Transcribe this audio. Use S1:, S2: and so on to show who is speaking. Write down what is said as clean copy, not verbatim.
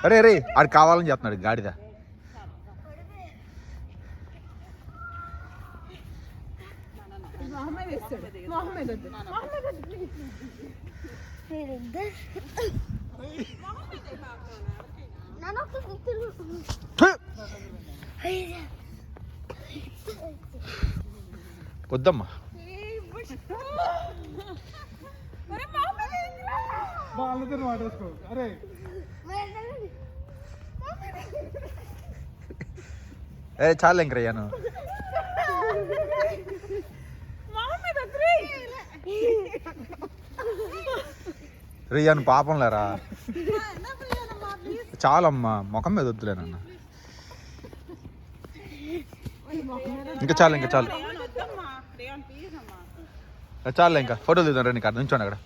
S1: అరే అరే ఆడు కావాలని చెప్తున్నాడు గాడిద. వద్దమ్మా. ఏ చాలు ఇంక రయ్యాను. రియాను పాపం లేరా, చాలమ్మా ముఖం మీద వద్దులేనన్న. ఇంకా చాలు ఇంకా చాలు చాలు ఇంకా ఫోటోలు దిద్దాం రండి. ఇక్కడ నుంచోండి అక్కడ.